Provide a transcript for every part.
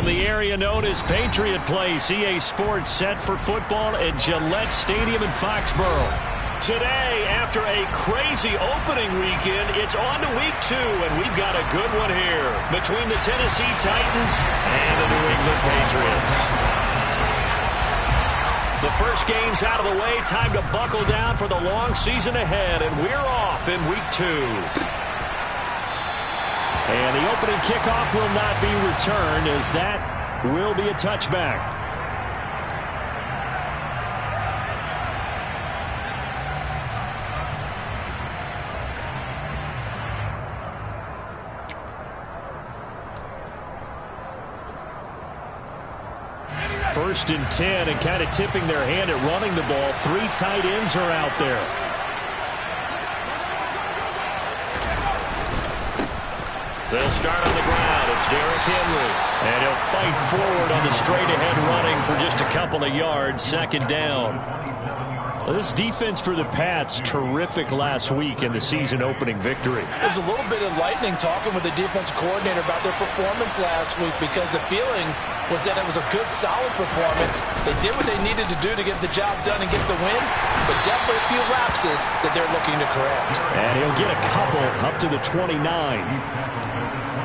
the area known as Patriot Place, EA Sports set for football at Gillette Stadium in Foxborough. Today, after a crazy opening weekend, it's on to week 2, and we've got a good one here between the Tennessee Titans and the New England Patriots. The first game's out of the way. Time to buckle down for the long season ahead, and we're off in week 2. And the opening kickoff will not be returned, as that will be a touchback. First and 10, and kind of tipping their hand at running the ball. 3 tight ends are out there. They'll start on the ground. It's Derrick Henry. And he'll fight forward on the straight-ahead running for just a couple of yards. Second down. This defense for the Pats, terrific last week in the season-opening victory. It was a little bit enlightening talking with the defense coordinator about their performance last week, because the feeling was that it was a good, solid performance. They did what they needed to do to get the job done and get the win, but definitely a few lapses that they're looking to correct. And he'll get a couple up to the 29.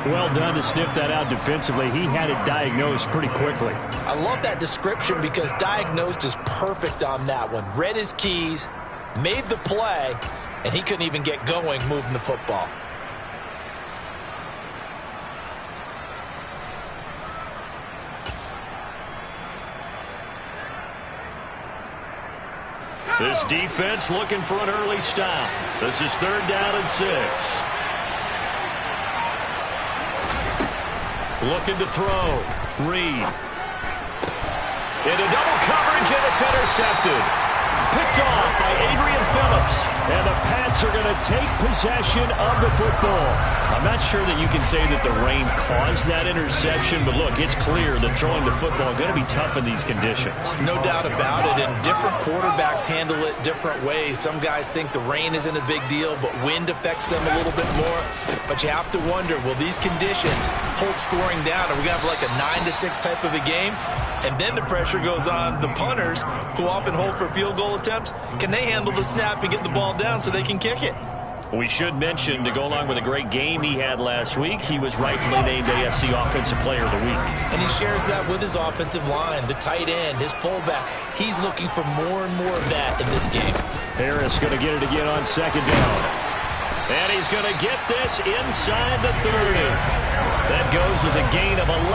Well done to sniff that out defensively. He had it diagnosed pretty quickly. I love that description, because diagnosed is perfect on that one. Read his keys, made the play, and he couldn't even get going moving the football. This defense looking for an early stop. This is 3rd down and 6. Looking to throw. Reed. Into double coverage, and it's intercepted. Picked off by Adrian Phillips. And the Pats are going to take possession of the football. I'm not sure that you can say that the rain caused that interception, but look, it's clear that throwing the football is going to be tough in these conditions. No doubt about it, and different quarterbacks handle it different ways. Some guys think the rain isn't a big deal, but wind affects them a little bit more. But you have to wonder, will these conditions hold scoring down? Are we going to have like a 9-6 type of a game? And then the pressure goes on the punters, who often hold for field goal attempts. Can they handle the snap and get the ball down so they can kick it? We should mention, to go along with a great game he had last week, he was rightfully named AFC Offensive Player of the Week. And he shares that with his offensive line, the tight end, his fullback. He's looking for more and more of that in this game. Harris going to get it again on 2nd down. And he's going to get this inside the 30. That goes as a gain of 11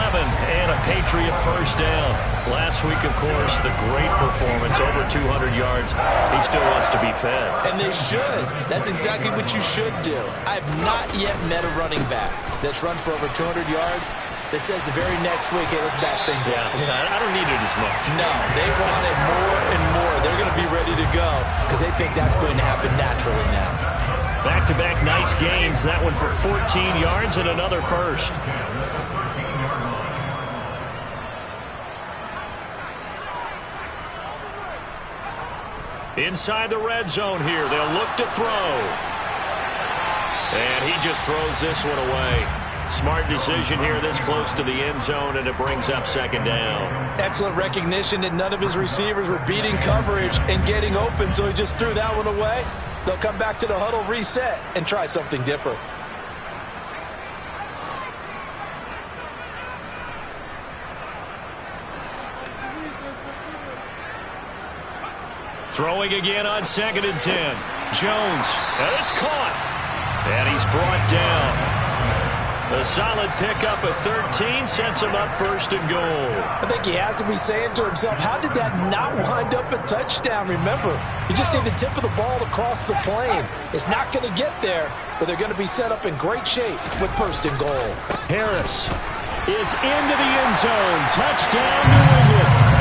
and a Patriot first down. Last week, of course, the great performance, over 200 yards. He still wants to be fed. And they should. That's exactly what you should do. I've not yet met a running back that's run for over 200 yards that says the very next week, hey, let's back things up. Yeah, I don't need it as much. No, they want it more and more. They're going to be ready to go because they think that's going to happen naturally now. Back-to-back nice gains. That one for 14 yards and another first. Inside the red zone here. They'll look to throw. And he just throws this one away. Smart decision here this close to the end zone, and it brings up 2nd down. Excellent recognition that none of his receivers were beating coverage and getting open, so he just threw that one away. They'll come back to the huddle, reset, and try something different. Throwing again on 2nd and 10. Jones, and it's caught. And he's brought down. A solid pickup at 13 sets him up 1st and goal. I think he has to be saying to himself, how did that not wind up a touchdown? Remember, you just need the tip of the ball to cross the plane. It's not going to get there, but they're going to be set up in great shape with 1st and goal. Harris is into the end zone. Touchdown, New England.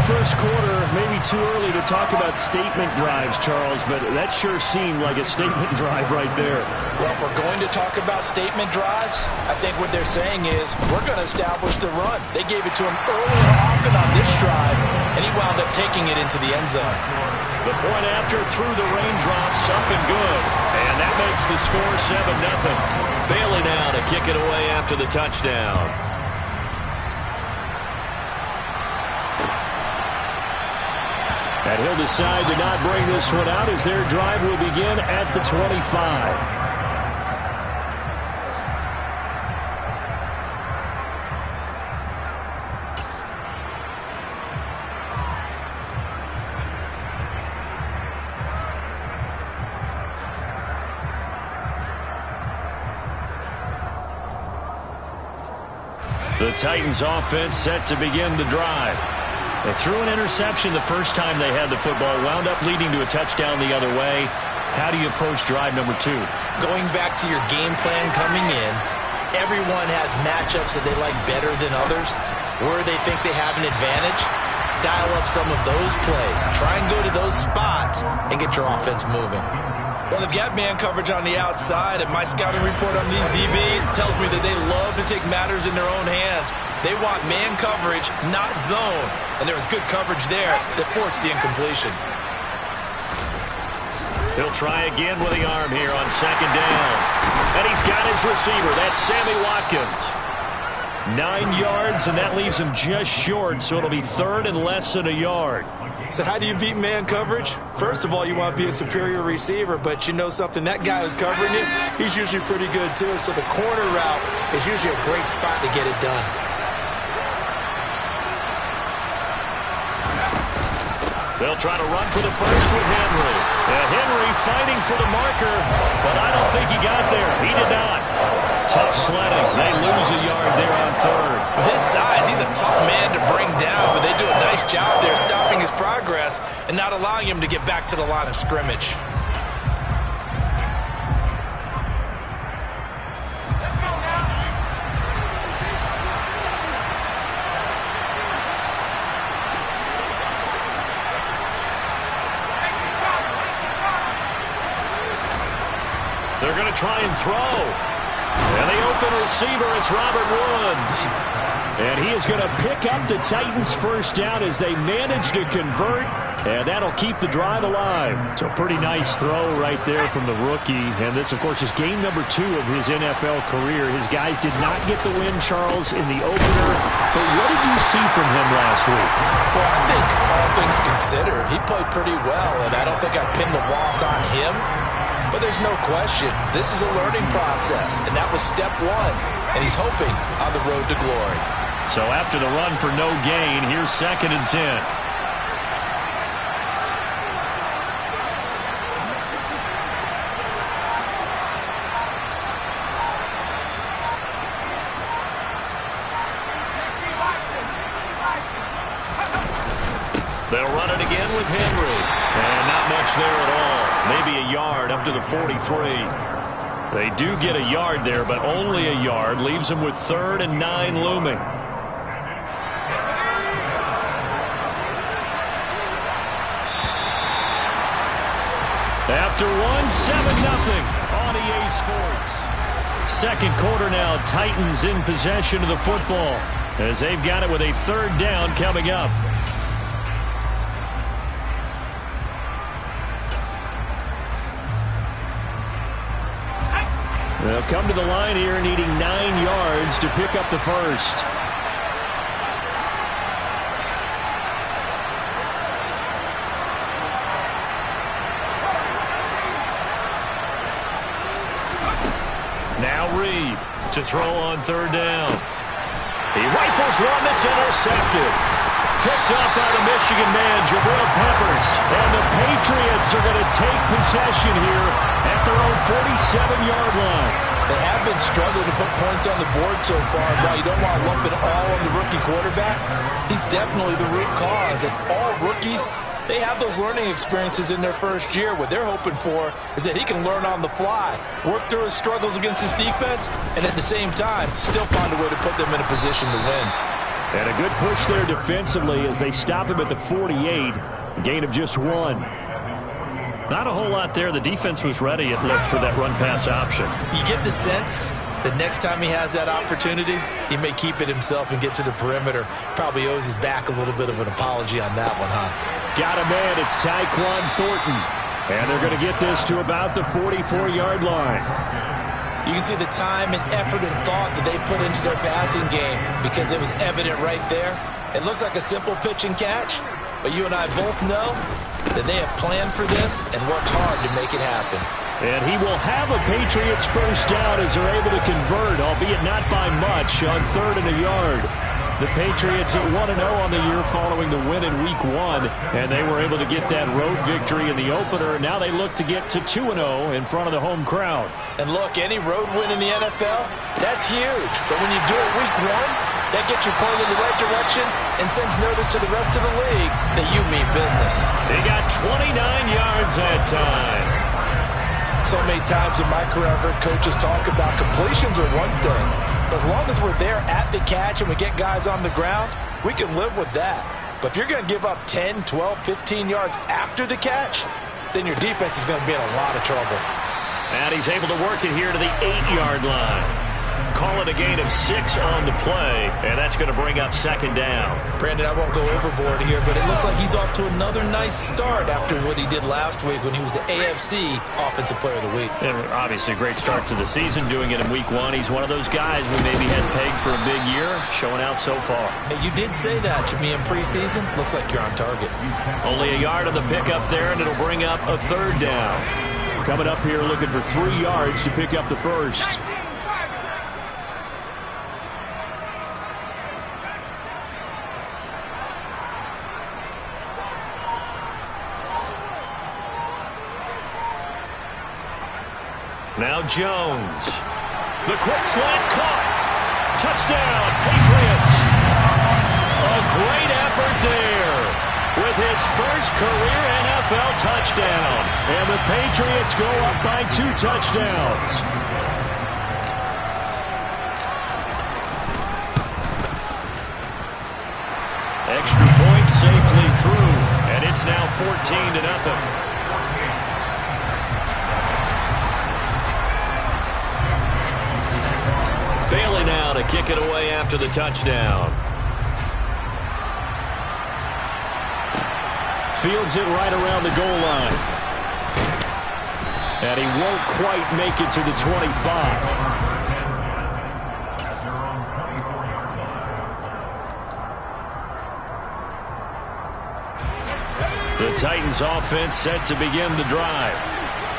First quarter, maybe too early to talk about statement drives, Charles, but that sure seemed like a statement drive right there. Well, if we're going to talk about statement drives, I think what they're saying is we're going to establish the run. They gave it to him early and often on this drive, and he wound up taking it into the end zone. The point after through the raindrops, up and good, and that makes the score 7-0. Bailey now to kick it away after the touchdown. And he'll decide to not bring this one out as their drive will begin at the 25. The Titans offense set to begin the drive. They threw an interception the first time they had the football, wound up leading to a touchdown the other way. How do you approach drive number 2? Going back to your game plan coming in, everyone has matchups that they like better than others, where they think they have an advantage. Dial up some of those plays. Try and go to those spots and get your offense moving. Well, they've got man coverage on the outside, and my scouting report on these DBs tells me that they love to take matters in their own hands. They want man coverage, not zone. And there was good coverage there that forced the incompletion. He'll try again with the arm here on second down. And he's got his receiver. That's Sammy Watkins. 9 yards, and that leaves him just short, so it'll be third and less than a yard. So how do you beat man coverage? First of all, you want to be a superior receiver, but you know something, that guy who's covering you, he's usually pretty good too. So the corner route is usually a great spot to get it done. They'll try to run for the first with Henry. Henry fighting for the marker, but I don't think he got there. He did not. Tough sledding. They lose a yard there on third. With his size, he's a tough man to bring down, but they do a nice job there stopping his progress and not allowing him to get back to the line of scrimmage. They're going to try and throw. And the open receiver, it's Robert Woods. And he is going to pick up the Titans' first down as they manage to convert. And that'll keep the drive alive. So pretty nice throw right there from the rookie. And this, of course, is game number 2 of his NFL career. His guys did not get the win, Charles, in the opener. But what did you see from him last week? Well, I think all things considered, he played pretty well. And I don't think I pinned the loss on him. But there's no question, this is a learning process, and that was step 1, and he's hoping on the road to glory. So after the run for no gain, here's 2nd and 10. They'll run it again with Henry. And not much there at all. Maybe a yard up to the 43. They do get a yard there, but only a yard. Leaves them with 3rd and 9 looming. After 1-7-0 on EA Sports. Second quarter now, Titans in possession of the football as they've got it with a 3rd down coming up. They'll come to the line here needing 9 yards to pick up the first. Now Reed to throw on 3rd down. He rifles one that's intercepted. Picked up by the Michigan man, Jabril Peppers. And the Patriots are going to take possession here at their own 47-yard line. They have been struggling to put points on the board so far. While you don't want to lump it all on the rookie quarterback, he's definitely the root cause. And all rookies, they have those learning experiences in their first year. What they're hoping for is that he can learn on the fly, work through his struggles against his defense, and at the same time, still find a way to put them in a position to win. And a good push there defensively as they stop him at the 48. A gain of just 1. Not a whole lot there. The defense was ready, it looked, for that run-pass option. You get the sense that next time he has that opportunity, he may keep it himself and get to the perimeter. Probably owes his back a little bit of an apology on that one, huh? Got a man. It's Tyquan Thornton. And they're going to get this to about the 44-yard line. You can see the time and effort and thought that they put into their passing game because it was evident right there. It looks like a simple pitch and catch, But you and I both know that they have planned for this and worked hard to make it happen. And he will have a Patriots first down as they're able to convert, albeit not by much, on 3rd and a yard. The Patriots at 1-0 on the year following the win in Week 1, and they were able to get that road victory in the opener. Now they look to get to 2-0 in front of the home crowd. And look, any road win in the NFL, that's huge. But when you do it Week 1, that gets you pointed in the right direction and sends notice to the rest of the league that you mean business. They got 29 yards that time. So many times in my career, I've heard coaches talk about completions are one thing. But as long as we're there at the catch and we get guys on the ground, we can live with that. But if you're going to give up 10, 12, 15 yards after the catch, then your defense is going to be in a lot of trouble. And he's able to work it here to the 8-yard line. Call it a gain of 6 on the play, and that's going to bring up 2nd down. Brandon, I won't go overboard here, but it looks like he's off to another nice start after what he did last week when he was the AFC Offensive Player of the Week. And obviously a great start to the season, doing it in Week 1. He's one of those guys we maybe had pegged for a big year, showing out so far. Hey, you did say that to me in preseason. Looks like you're on target. Only a yard on the pickup there, and it'll bring up a 3rd down. Coming up here looking for 3 yards to pick up the first. Now Jones. The quick slant caught. Touchdown, Patriots. A great effort there with his first career NFL touchdown. And the Patriots go up by 2 touchdowns. Extra point safely through. And it's now 14-0. Bailey now to kick it away after the touchdown. Fields it right around the goal line. And he won't quite make it to the 25. The Titans offense set to begin the drive.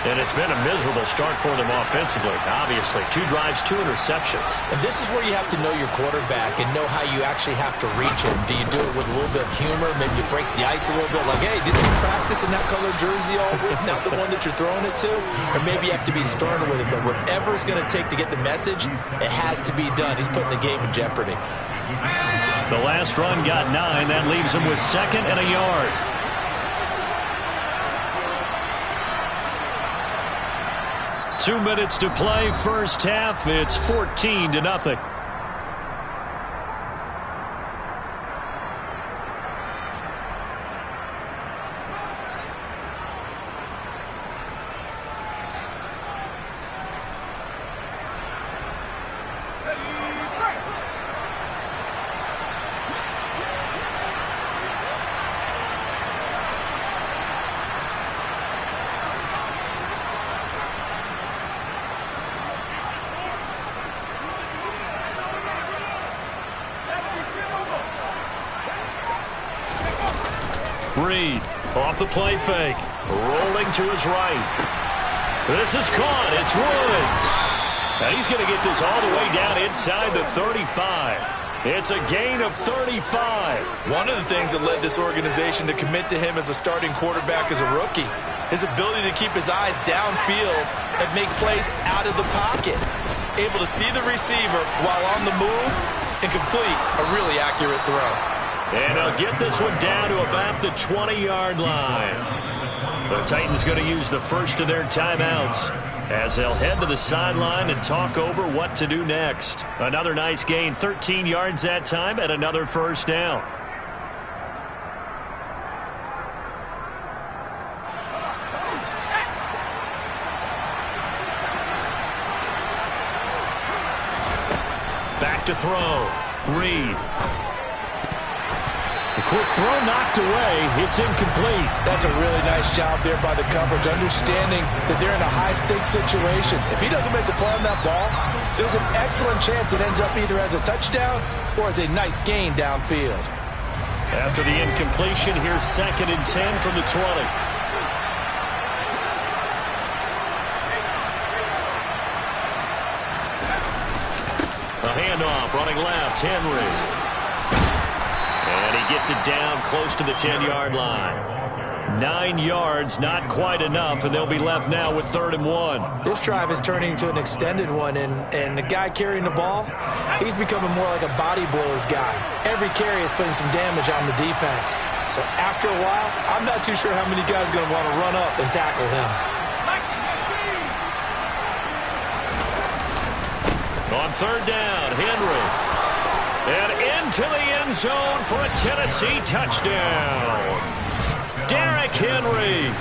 And it's been a miserable start for them offensively, obviously. 2 drives, 2 interceptions. And this is where you have to know your quarterback and know how you actually have to reach him. Do you do it with a little bit of humor? Maybe you break the ice a little bit, like, hey, didn't you practice in that color jersey all week, not the one that you're throwing it to? Or maybe you have to be sterner with him. But whatever it's going to take to get the message, it has to be done. He's putting the game in jeopardy. The last run got 9. That leaves him with 2nd and a yard. Two minutes to play, first half. It's 14-0. Reed off the play fake, rolling to his right. This is caught. It's Woods. And he's going to get this all the way down inside the 35. It's a gain of 35. One of the things that led this organization to commit to him as a starting quarterback as a rookie, his ability to keep his eyes downfield and make plays out of the pocket. Able to see the receiver while on the move and complete a really accurate throw. And he'll get this one down to about the 20-yard line. The Titans going to use the first of their timeouts as they'll head to the sideline and talk over what to do next. Another nice gain, 13 yards that time, and another first down. Back to throw. Reed. The quick throw knocked away. It's incomplete. That's a really nice job there by the coverage, understanding that they're in a high-stakes situation. If he doesn't make a play on that ball, there's an excellent chance it ends up either as a touchdown or as a nice gain downfield. After the incompletion, here's 2nd and 10 from the 20. A handoff, running left, Henry. And he gets it down close to the 10-yard line. 9 yards, not quite enough, and they'll be left now with 3rd and 1. This drive is turning into an extended one, and the guy carrying the ball, he's becoming more like a body blows guy. Every carry is putting some damage on the defense. So after a while, I'm not too sure how many guys are going to want to run up and tackle him. On 3rd down, Henry. And into the end zone for a Tennessee touchdown. Derrick Henry,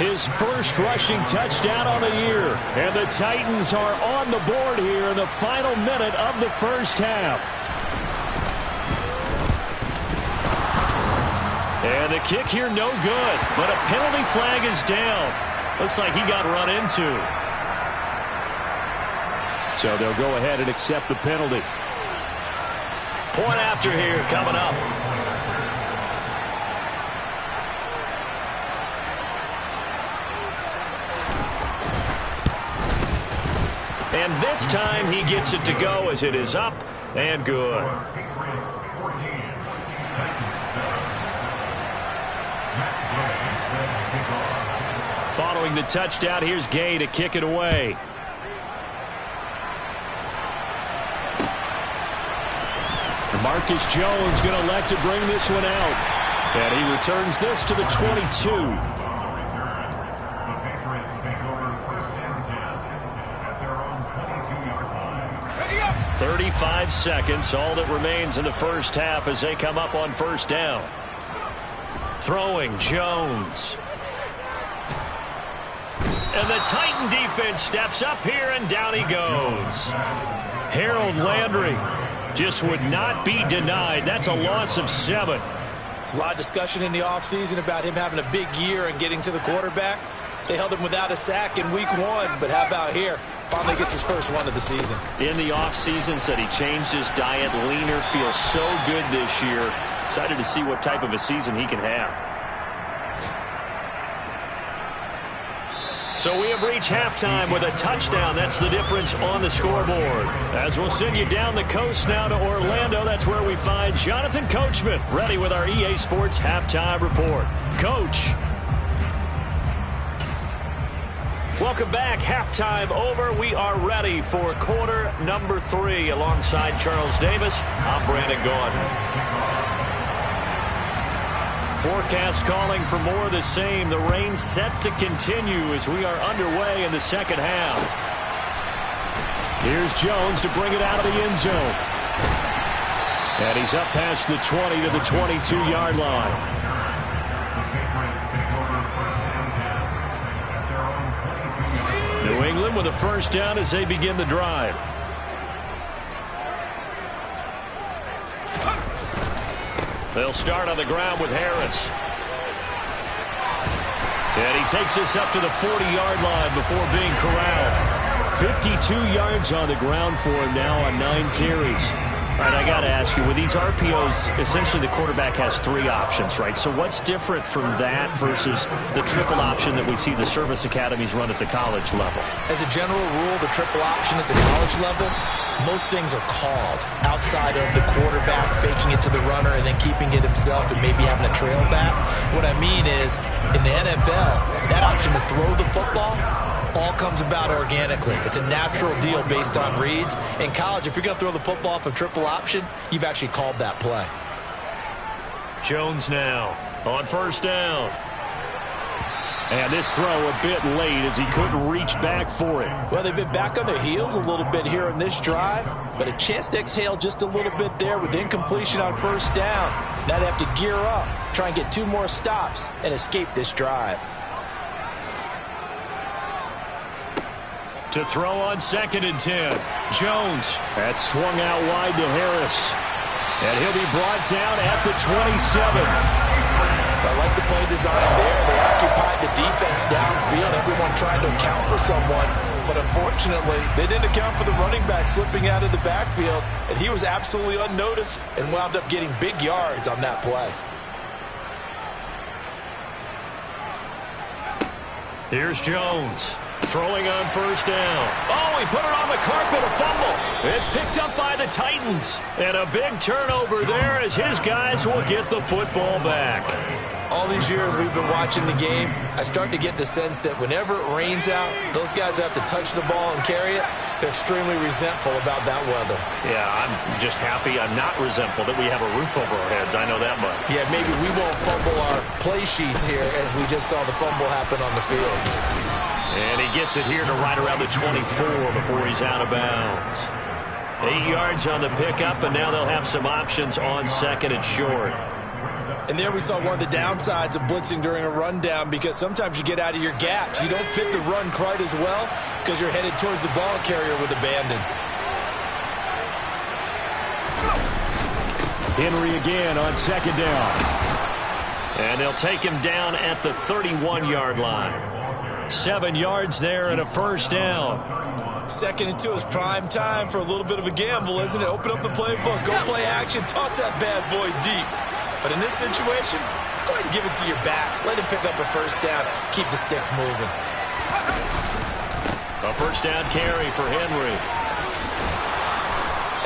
his first rushing touchdown on the year. And the Titans are on the board here in the final minute of the first half. And the kick here no good, but a penalty flag is down. Looks like he got run into. So they'll go ahead and accept the penalty. Point after here coming up. And this time he gets it to go as it is up and good. Following the touchdown, here's Gay to kick it away. Marcus Jones going to elect to bring this one out. And he returns this to the 22. 35 seconds, all that remains in the first half as they come up on 1st down. Throwing, Jones. And the Titan defense steps up here, and down he goes. Harold Landry just would not be denied. That's a loss of 7. There's a lot of discussion in the offseason about him having a big year and getting to the quarterback. They held him without a sack in week 1, but how about here? Finally gets his first one of the season. In the offseason, said he changed his diet, leaner, feels so good this year. Excited to see what type of a season he can have. So we have reached halftime with a touchdown. That's the difference on the scoreboard. As we'll send you down the coast now to Orlando, that's where we find Jonathan Coachman, ready with our EA Sports Halftime Report. Coach. Welcome back. Halftime over. We are ready for quarter number 3. Alongside Charles Davis, I'm Brandon Gaudin. Forecast calling for more of the same. The rain set to continue as we are underway in the second half. Here's Jones to bring it out of the end zone. And he's up past the 20 to the 22-yard line. New England with a first down as they begin the drive. They'll start on the ground with Harris. And he takes this up to the 40-yard line before being corralled. 52 yards on the ground for him now on 9 carries. All right, I got to ask you, with these RPOs, essentially the quarterback has 3 options, right? So what's different from that versus the triple option that we see the service academies run at the college level? As a general rule, the triple option at the college level, most things are called outside of the quarterback faking it to the runner and then keeping it himself and maybe having a trail back. What I mean is, in the NFL, that option to throw the football all comes about organically. It's a natural deal based on reads. In college, if you're going to throw the football off a triple option, you've actually called that play. Jones now on first down. And this throw a bit late as he couldn't reach back for it. Well, they've been back on their heels a little bit here in this drive, but a chance to exhale just a little bit there with incompletion on first down. Now they have to gear up, try and get 2 more stops, and escape this drive. To throw on 2nd and 10. Jones. That swung out wide to Harris. And he'll be brought down at the 27. I like the play design there. They occupied the defense downfield. Everyone trying to account for someone. But unfortunately, they didn't account for the running back slipping out of the backfield. And he was absolutely unnoticed and wound up getting big yards on that play. Here's Jones. Throwing on first down. Oh, he put it on the carpet, a fumble. It's picked up by the Titans. And a big turnover there as his guys will get the football back. All these years we've been watching the game, I start to get the sense that whenever it rains out, those guys who have to touch the ball and carry it, they're extremely resentful about that weather. Yeah, I'm just happy I'm not resentful that we have a roof over our heads. I know that much. Yeah, maybe we won't fumble our play sheets here as we just saw the fumble happen on the field. And he gets it here to right around the 24 before he's out of bounds. 8 yards on the pickup, and now they'll have some options on second and short. And there we saw one of the downsides of blitzing during a rundown, because sometimes you get out of your gaps. You don't fit the run quite as well because you're headed towards the ball carrier with abandon. Henry again on second down. And they'll take him down at the 31-yard line. 7 yards there and a first down. 2nd and 2 is prime time for a little bit of a gamble, isn't it? Open up the playbook, go play action, toss that bad boy deep. But in this situation, go ahead and give it to your back. Let him pick up a first down. Keep the sticks moving. A first down carry for Henry.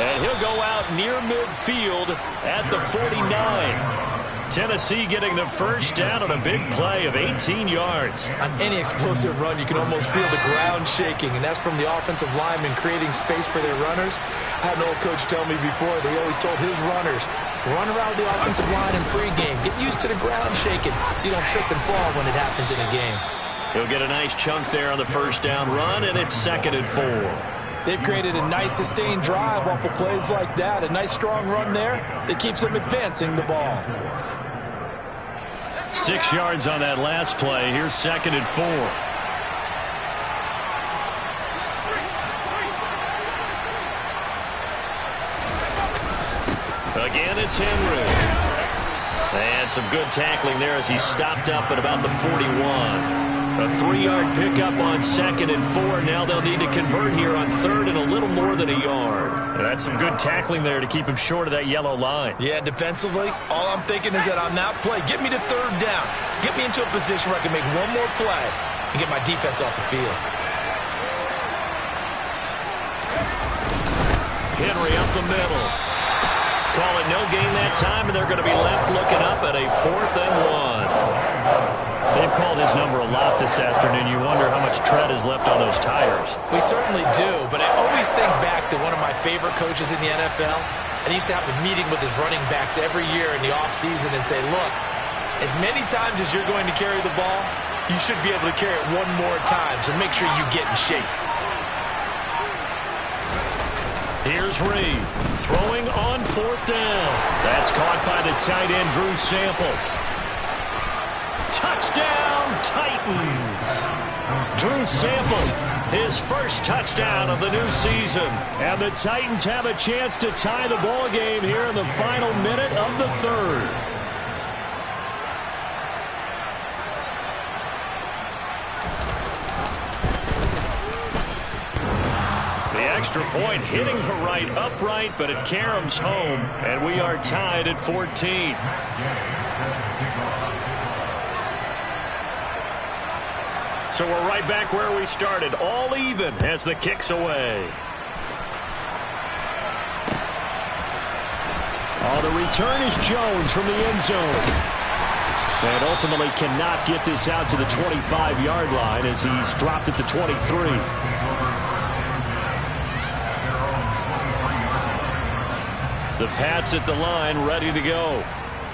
And he'll go out near midfield at the 49. Tennessee getting the first down on a big play of 18 yards. On any explosive run, you can almost feel the ground shaking, and that's from the offensive linemen creating space for their runners. I had an old coach tell me before, they always told his runners, run around the offensive line in pregame. Get used to the ground shaking so you don't trip and fall when it happens in a game. He'll get a nice chunk there on the first down run, and it's 2nd and 4. They've created a nice sustained drive off of plays like that. A nice strong run there that keeps them advancing the ball. 6 yards on that last play. Here's 2nd and 4. Again, it's Henry. And some good tackling there as he stopped up at about the 41. A 3-yard pickup on 2nd and 4. Now they'll need to convert here on 3rd and a little more than a yard. And that's some good tackling there to keep him short of that yellow line. Yeah, defensively, all I'm thinking is that on that play, get me to 3rd down. Get me into a position where I can make one more play and get my defense off the field. Henry up the middle. Call it no gain that time, and they're going to be left looking up at a 4th and 1. They've called his number a lot this afternoon. You wonder how much tread is left on those tires. We certainly do, but I always think back to one of my favorite coaches in the NFL, and he used to have a meeting with his running backs every year in the offseason and say, look, as many times as you're going to carry the ball, you should be able to carry it one more time, so make sure you get in shape. Here's Reed throwing on 4th down. That's caught by the tight end, Drew Sample. Touchdown, Titans. Drew Sample, his first touchdown of the new season. And the Titans have a chance to tie the ball game here in the final minute of the 3rd. The extra point hitting the right upright, but it caroms home, and we are tied at 14. So we're right back where we started, all even as the kick's away. Oh, the return is Jones from the end zone. And ultimately cannot get this out to the 25-yard line as he's dropped at the 23. The Pats at the line ready to go.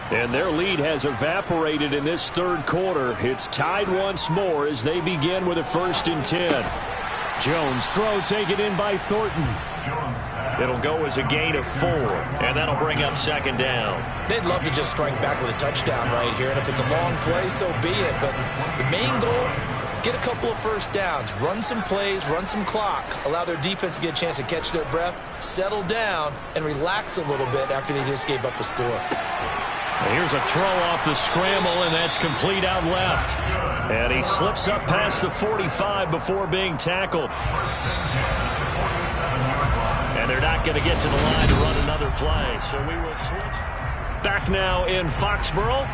And their lead has evaporated in this 3rd quarter. It's tied once more as they begin with a 1st and 10. Jones throw taken in by Thornton. It'll go as a gain of 4, and that'll bring up 2nd down. They'd love to just strike back with a touchdown right here, and if it's a long play, so be it. But the main goal, get a couple of first downs, run some plays, run some clock, allow their defense to get a chance to catch their breath, settle down, and relax a little bit after they just gave up a score. Here's a throw off the scramble, and that's complete out left. And he slips up past the 45 before being tackled. And they're not going to get to the line to run another play, so we will switch. Back now in Foxborough.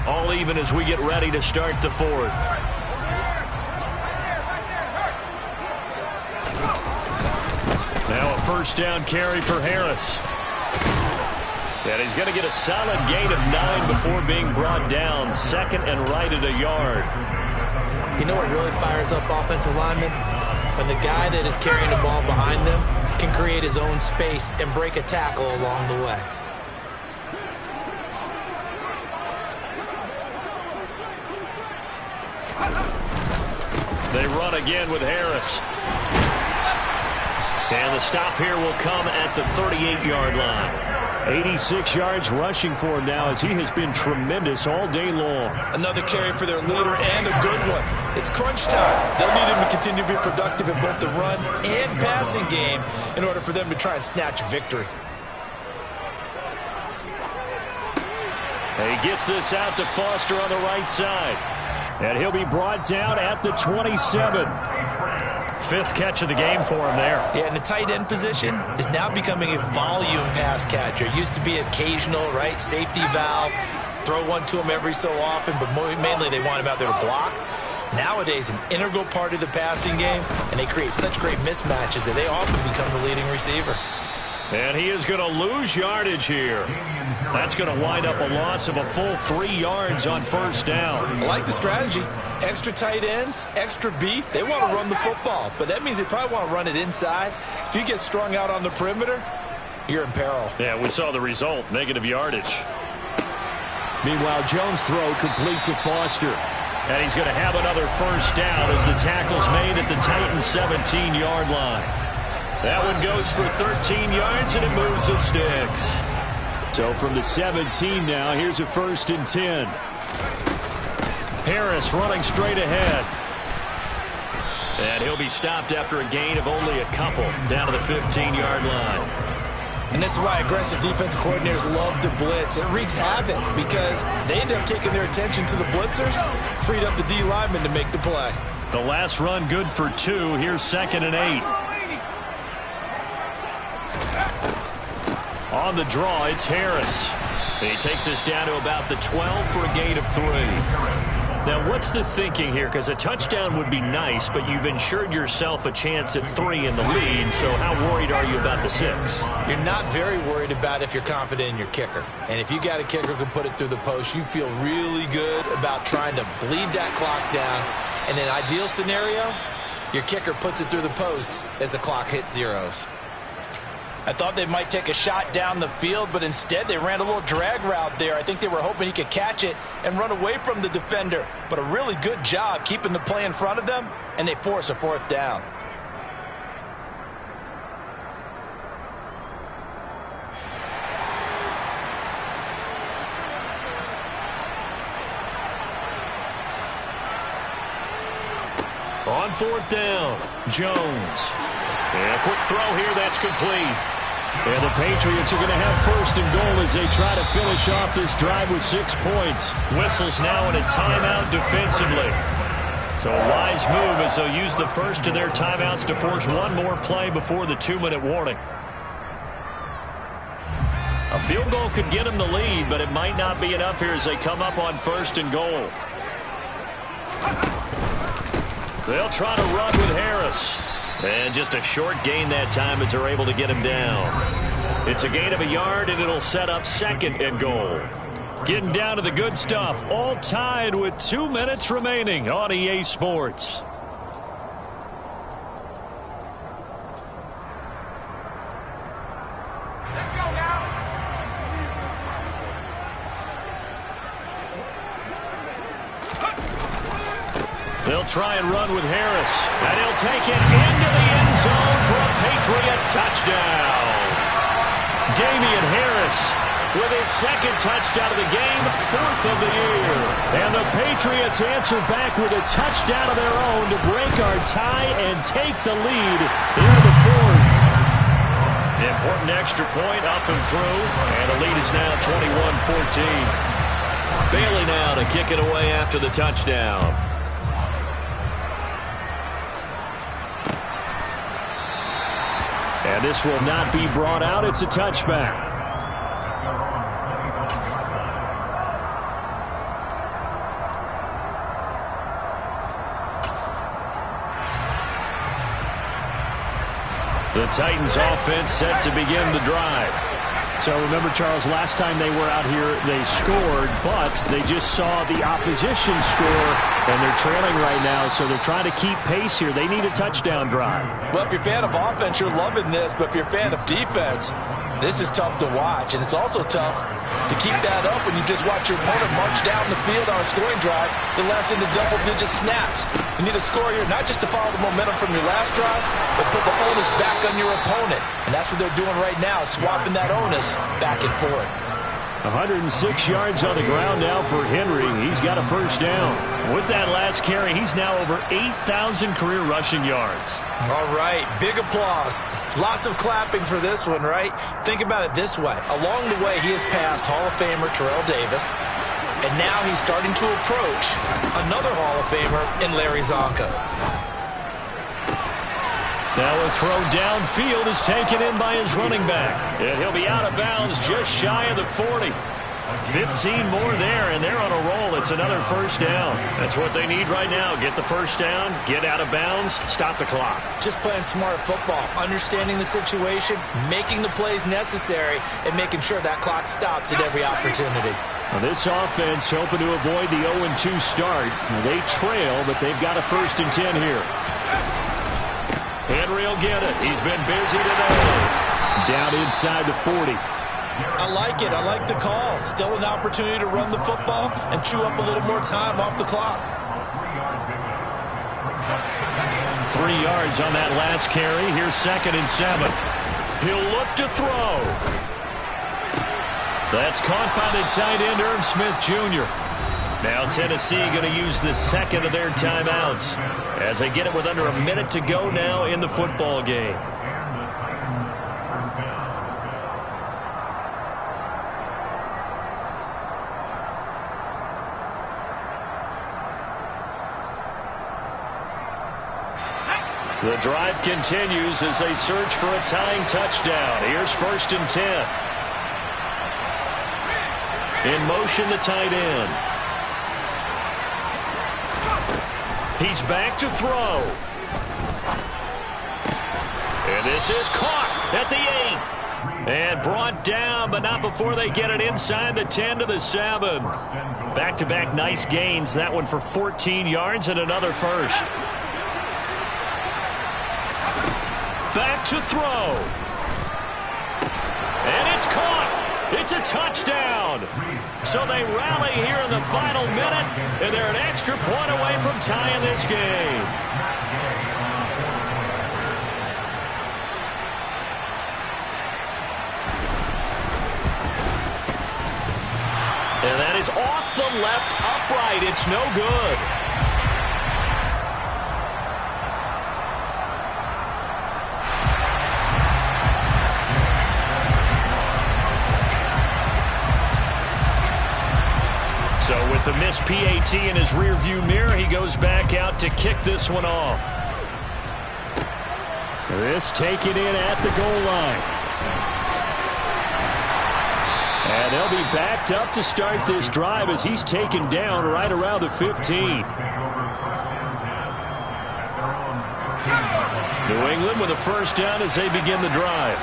All even as we get ready to start the 4th. first down carry for Harris. And he's going to get a solid gain of 9 before being brought down. Second and right at a yard. You know what really fires up offensive linemen? When the guy that is carrying the ball behind them can create his own space and break a tackle along the way. They run again with Harris. And the stop here will come at the 38-yard line. 86 yards rushing for him now as he has been tremendous all day long. Another carry for their leader and a good one. It's crunch time. They'll need him to continue to be productive in both the run and passing game in order for them to try and snatch victory. He gets this out to Foster on the right side. And he'll be brought down at the 27. Fifth catch of the game for him there. Yeah, and the tight end position is now becoming a volume pass catcher. It used to be occasional, right? Safety valve. Throw one to him every so often, but mainly they want him out there to block. Nowadays, an integral part of the passing game, and they create such great mismatches that they often become the leading receiver. And he is going to lose yardage here. That's going to wind up a loss of a full 3 yards on first down. I like the strategy. Extra tight ends, extra beef. They want to run the football, but that means they probably want to run it inside. If you get strung out on the perimeter, you're in peril. Yeah, we saw the result, negative yardage. Meanwhile, Jones' throw complete to Foster. And he's going to have another first down as the tackle's made at the Titans' 17-yard line. That one goes for 13 yards, and it moves the sticks. So from the 17 now, here's a 1st and 10. Harris running straight ahead. And he'll be stopped after a gain of only a couple down to the 15-yard line. And this is why aggressive defensive coordinators love to blitz. It wreaks havoc because they end up taking their attention to the blitzers, freed up the D lineman to make the play. The last run good for 2. Here's 2nd and 8. On the draw, it's Harris. He takes us down to about the 12 for a gain of 3. Now, what's the thinking here? Because a touchdown would be nice, but you've ensured yourself a chance at 3 in the lead, so how worried are you about the 6? You're not very worried about if you're confident in your kicker. And if you got a kicker who can put it through the post, you feel really good about trying to bleed that clock down. In an ideal scenario, your kicker puts it through the post as the clock hits zeros. I thought they might take a shot down the field, but instead they ran a little drag route there. I think they were hoping he could catch it and run away from the defender. But a really good job keeping the play in front of them, and they force a 4th down. On 4th down, Jones. And a quick throw here, that's complete. And the Patriots are going to have 1st and goal as they try to finish off this drive with 6 points. Whistles now in a timeout defensively. So a wise move as they'll use the first of their timeouts to force one more play before the 2-minute warning. A field goal could get them the lead, but it might not be enough here as they come up on 1st and goal. They'll try to run with Harris. And just a short gain that time as they're able to get him down. It's a gain of a yard, and it'll set up 2nd and goal. Getting down to the good stuff, all tied with 2 minutes remaining on EA Sports. They'll try and run with Harris. And he'll take it into the end zone for a Patriot touchdown. Damian Harris with his 2nd touchdown of the game, 4th of the year. And the Patriots answer back with a touchdown of their own to break our tie and take the lead into the 4th. Important extra point up and through. And the lead is now 21-14. Bailey now to kick it away after the touchdown. And this will not be brought out. It's a touchback. The Titans offense set to begin the drive. So remember, Charles, last time they were out here, they scored, but they just saw the opposition score, and they're trailing right now, so they're trying to keep pace here. They need a touchdown drive. Well, if you're a fan of offense, you're loving this, but if you're a fan of defense, this is tough to watch, and it's also tough to keep that up when you just watch your opponent march down the field on a scoring drive that lasts into double-digit snaps. You need a score here, not just to follow the momentum from your last drive, but put the onus back on your opponent. And that's what they're doing right now, swapping that onus back and forth. 106 yards on the ground now for Henry. He's got a first down. With that last carry, he's now over 8,000 career rushing yards. All right, big applause. Lots of clapping for this one, right? Think about it this way. Along the way, he has passed Hall of Famer Terrell Davis, and now he's starting to approach another Hall of Famer in Larry Zonka. Now a throw downfield is taken in by his running back. And he'll be out of bounds just shy of the 40. 15 more there, and they're on a roll. It's another first down. That's what they need right now. Get the first down, get out of bounds, stop the clock. Just playing smart football, understanding the situation, making the plays necessary, and making sure that clock stops at every opportunity. Now this offense hoping to avoid the 0-2 start. Now they trail, but they've got a 1st and 10 here. Henry will get it. He's been busy today. Down inside the 40. I like it. I like the call. Still an opportunity to run the football and chew up a little more time off the clock. 3 yards on that last carry. Here's 2nd and 7. He'll look to throw. That's caught by the tight end, Irv Smith Jr. Now Tennessee going to use the 2nd of their timeouts as they get it with under a minute to go now in the football game. The drive continues as they search for a tying touchdown. Here's 1st and 10. In motion, the tight end. He's back to throw. And this is caught at the 8. And brought down, but not before they get it inside the 10 to the 7. Back-to-back nice gains. That one for 14 yards and another first. Back to throw. And it's caught. It's a touchdown. So they rally here in the final minute, and they're an extra point away from tying this game. And that is off the left upright. It's no good. So with the missed PAT in his rearview mirror, he goes back out to kick this one off. This taken in at the goal line. And they'll be backed up to start this drive as he's taken down right around the 15. New England with a first down as they begin the drive.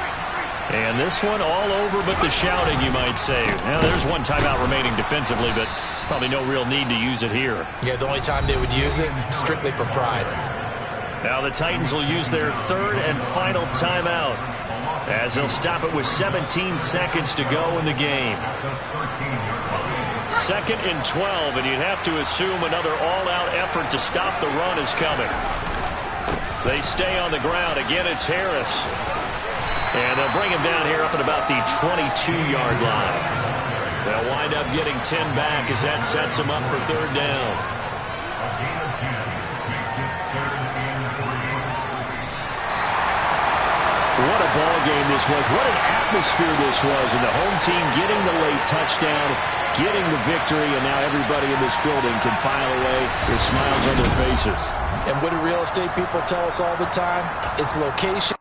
And this one all over but the shouting, you might say. Now, there's one timeout remaining defensively, but probably no real need to use it here. Yeah, the only time they would use it, strictly for pride. Now the Titans will use their 3rd and final timeout as they'll stop it with 17 seconds to go in the game. 2nd and 12, and you'd have to assume another all-out effort to stop the run is coming. They stay on the ground. Again, it's Harris. And they'll bring him down here up at about the 22-yard line. They'll wind up getting 10 back as that sets them up for 3rd down. What a ball game this was. What an atmosphere this was. And the home team getting the late touchdown, getting the victory, and now everybody in this building can file away with smiles on their faces. And what do real estate people tell us all the time? It's location.